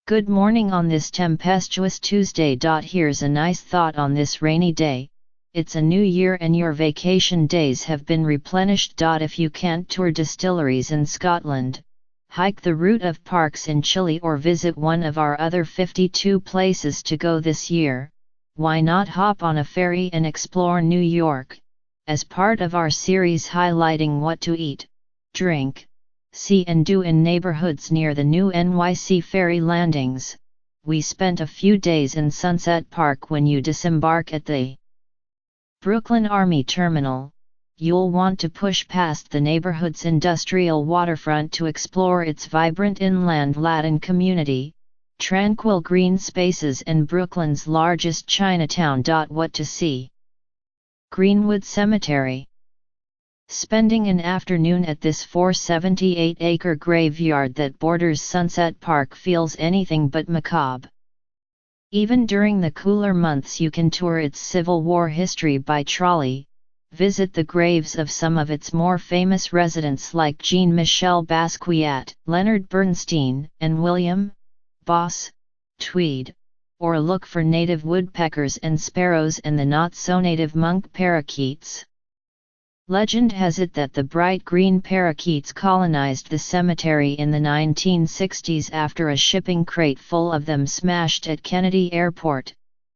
Good morning on this tempestuous Tuesday. Here's a nice thought on this rainy day. It's a new year and your vacation days have been replenished. If you can't tour distilleries in Scotland, hike the route of parks in Chile or visit one of our other 52 places to go this year, why not hop on a ferry and explore New York? As part of our series highlighting what to eat, drink, see and do in neighborhoods near the new NYC ferry landings, we spent a few days in Sunset Park. When you disembark at the Brooklyn Army Terminal, you'll want to push past the neighborhood's industrial waterfront to explore its vibrant inland Latin community, tranquil green spaces and Brooklyn's largest Chinatown. What to see? Greenwood Cemetery. Spending an afternoon at this 478-acre graveyard that borders Sunset Park feels anything but macabre. Even during the cooler months you can tour its Civil War history by trolley, visit the graves of some of its more famous residents like Jean-Michel Basquiat, Leonard Bernstein, and William Boss Tweed, or look for native woodpeckers and sparrows and the not-so-native monk parakeets. Legend has it that the bright green parakeets colonized the cemetery in the 1960s after a shipping crate full of them smashed at Kennedy Airport,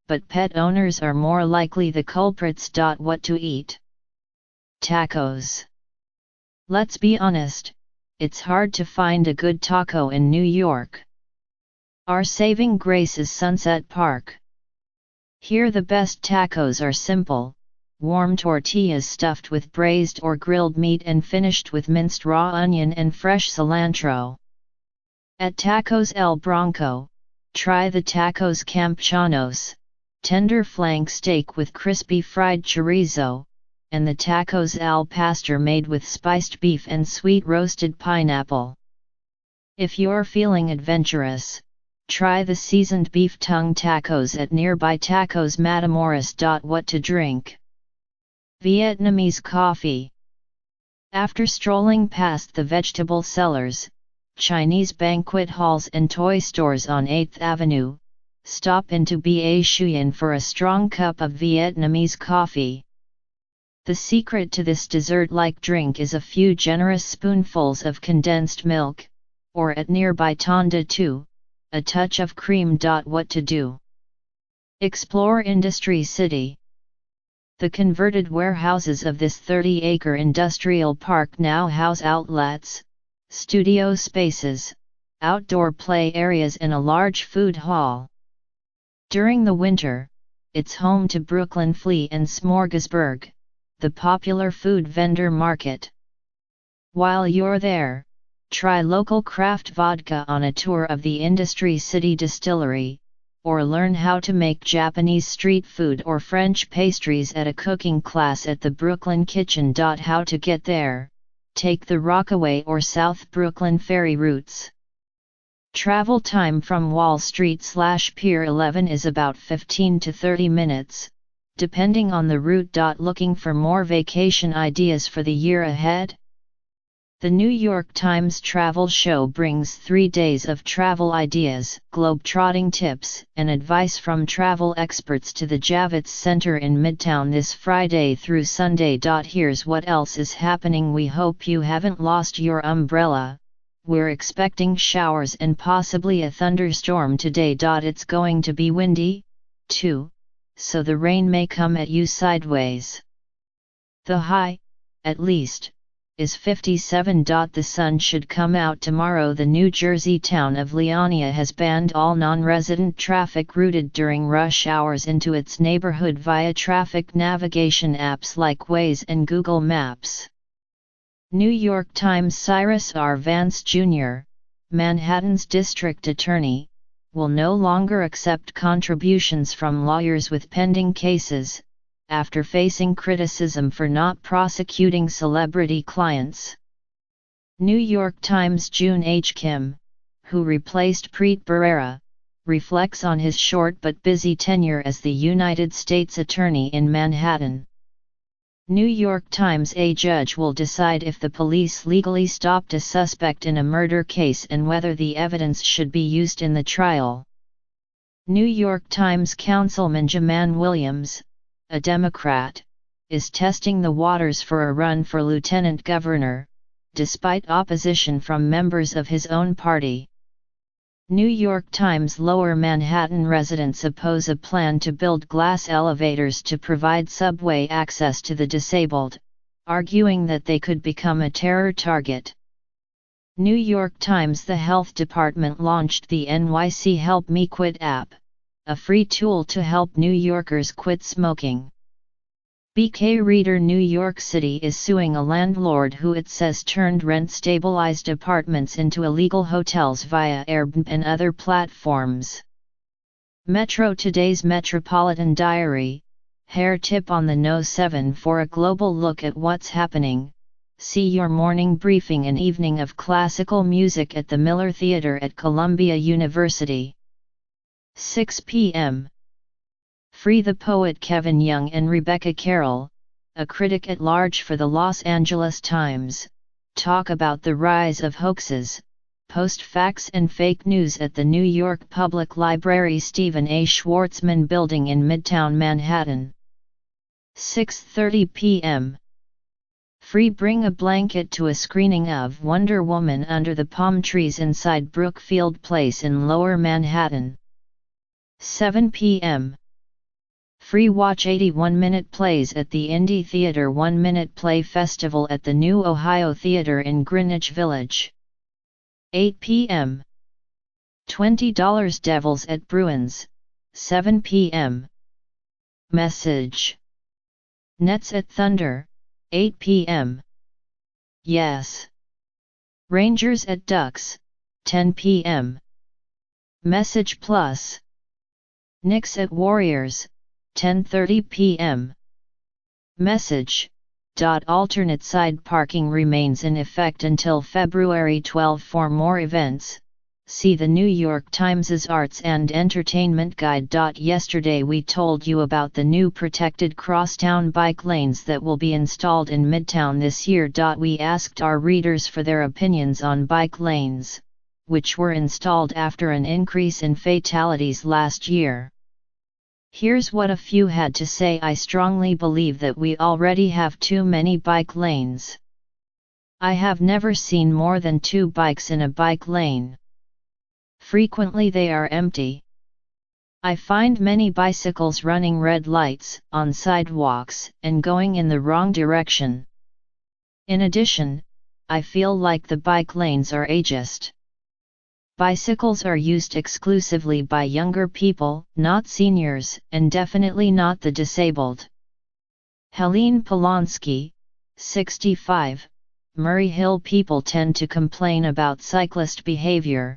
but pet owners are more likely the culprits. What to eat? Tacos. Let's be honest, it's hard to find a good taco in New York. Our saving grace is Sunset Park. Here the best tacos are simple: warm tortillas stuffed with braised or grilled meat and finished with minced raw onion and fresh cilantro. At Tacos El Bronco, try the tacos campechanos, tender flank steak with crispy fried chorizo, and the tacos al pastor made with spiced beef and sweet roasted pineapple. If you're feeling adventurous, try the seasoned beef tongue tacos at nearby Tacos Matamoros. What to drink? Vietnamese coffee. After strolling past the vegetable sellers, Chinese banquet halls and toy stores on 8th Avenue, stop into Ba Xuyen for a strong cup of Vietnamese coffee. The secret to this dessert-like drink is a few generous spoonfuls of condensed milk, or at nearby Tonda 2, a touch of cream. What to do? Explore Industry City. The converted warehouses of this 30-acre industrial park now house outlets, studio spaces, outdoor play areas and a large food hall. During the winter, it's home to Brooklyn Flea and Smorgasburg, the popular food vendor market. While you're there, try local craft vodka on a tour of the Industry City Distillery, or learn how to make Japanese street food or French pastries at a cooking class at the Brooklyn Kitchen. How to get there? Take the Rockaway or South Brooklyn ferry routes. Travel time from Wall Street/Pier 11 is about 15 to 30 minutes, depending on the route. Looking for more vacation ideas for the year ahead? The New York Times Travel Show brings 3 days of travel ideas, globe-trotting tips, and advice from travel experts to the Javits Center in Midtown this Friday through Sunday. Here's what else is happening. We hope you haven't lost your umbrella. We're expecting showers and possibly a thunderstorm today. It's going to be windy, too, so the rain may come at you sideways. The high, at least, is 57. The sun should come out tomorrow. The New Jersey town of Leonia has banned all non-resident traffic routed during rush hours into its neighborhood via traffic navigation apps like Waze and Google Maps. New York Times Cyrus R. Vance Jr., Manhattan's district attorney, will no longer accept contributions from lawyers with pending cases, after facing criticism for not prosecuting celebrity clients. New York Times June H. Kim, who replaced Preet Bharara, reflects on his short but busy tenure as the United States Attorney in Manhattan. New York Times: a judge will decide if the police legally stopped a suspect in a murder case and whether the evidence should be used in the trial. New York Times: Councilman Jaman Williams, a Democrat, is testing the waters for a run for lieutenant governor, despite opposition from members of his own party. New York Times: Lower Manhattan residents oppose a plan to build glass elevators to provide subway access to the disabled, arguing that they could become a terror target. New York Times: the Health Department launched the NYC Help Me Quit app, a free tool to help New Yorkers quit smoking. BK Reader: New York City is suing a landlord who it says turned rent-stabilized apartments into illegal hotels via Airbnb and other platforms. Metro Today's Metropolitan Diary: hair tip on the nose 7 for a global look at what's happening. See your morning briefing and evening of classical music at the Miller Theatre at Columbia University. 6 p.m. Free the poet Kevin Young and Rebecca Carroll, a critic at large for the Los Angeles Times, talk about the rise of hoaxes, post facts and fake news at the New York Public Library Stephen A. Schwartzman Building in Midtown Manhattan. 6:30 p.m. Free bring a blanket to a screening of Wonder Woman under the palm trees inside Brookfield Place in Lower Manhattan. 7 p.m. Free watch 81-minute plays at the Indie Theatre 1-Minute Play Festival at the New Ohio Theatre in Greenwich Village. 8 p.m. $20 Devils at Bruins, 7 p.m. Message. Nets at Thunder, 8 p.m. Yes. Rangers at Ducks, 10 p.m. Message Plus. Knicks at Warriors, 10:30 p.m. Message. Alternate side parking remains in effect until February 12. For more events, see the New York Times' Arts and Entertainment Guide. Yesterday we told you about the new protected crosstown bike lanes that will be installed in Midtown this year. We asked our readers for their opinions on bike lanes, which were installed after an increase in fatalities last year. Here's what a few had to say. I strongly believe that we already have too many bike lanes. I have never seen more than 2 bikes in a bike lane. Frequently they are empty. I find many bicycles running red lights on sidewalks and going in the wrong direction. In addition, I feel like the bike lanes are ageist. Bicycles are used exclusively by younger people, not seniors, and definitely not the disabled. Helene Polonsky, 65, Murray Hill. People tend to complain about cyclist behavior,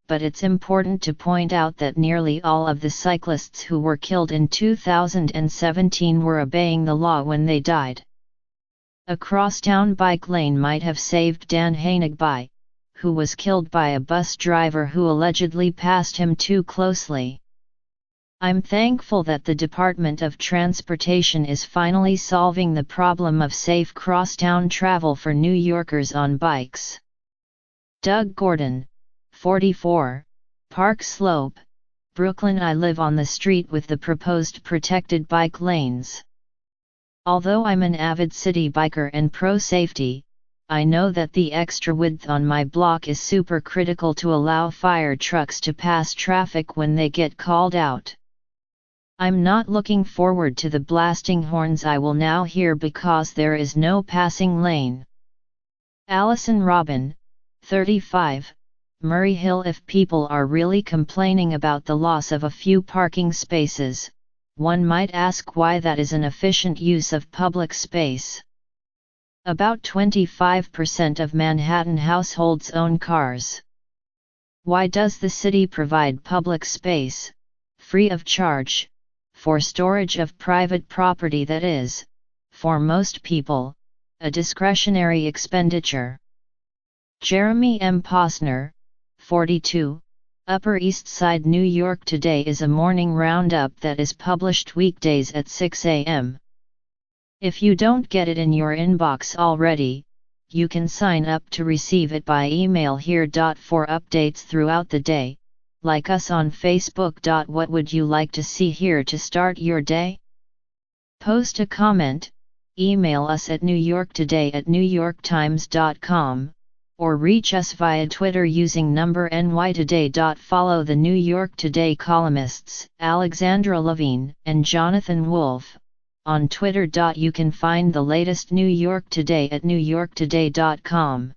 but it's important to point out that nearly all of the cyclists who were killed in 2017 were obeying the law when they died. A crosstown bike lane might have saved Dan Hanegby, who was killed by a bus driver who allegedly passed him too closely. I'm thankful that the Department of Transportation is finally solving the problem of safe crosstown travel for New Yorkers on bikes. Doug Gordon, 44, Park Slope, Brooklyn. I live on the street with the proposed protected bike lanes. Although I'm an avid city biker and pro-safety, I know that the extra width on my block is super critical to allow fire trucks to pass traffic when they get called out. I'm not looking forward to the blasting horns I will now hear because there is no passing lane. Allison Robin, 35, Murray Hill. If people are really complaining about the loss of a few parking spaces, one might ask why that is an efficient use of public space. About 25% of Manhattan households own cars. Why does the city provide public space, free of charge, for storage of private property that is, for most people, a discretionary expenditure? Jeremy M. Posner, 42, Upper East Side, New York. Today is a morning roundup that is published weekdays at 6 a.m. If you don't get it in your inbox already, you can sign up to receive it by email here. For updates throughout the day, like us on Facebook. What would you like to see here to start your day? Post a comment, email us at newyorktoday@newyorktimes.com, or reach us via Twitter using number NYToday. Follow the New York Today columnists Alexandra Levine and Jonathan Wolfe on Twitter. You can find the latest New York Today at newyorktoday.com.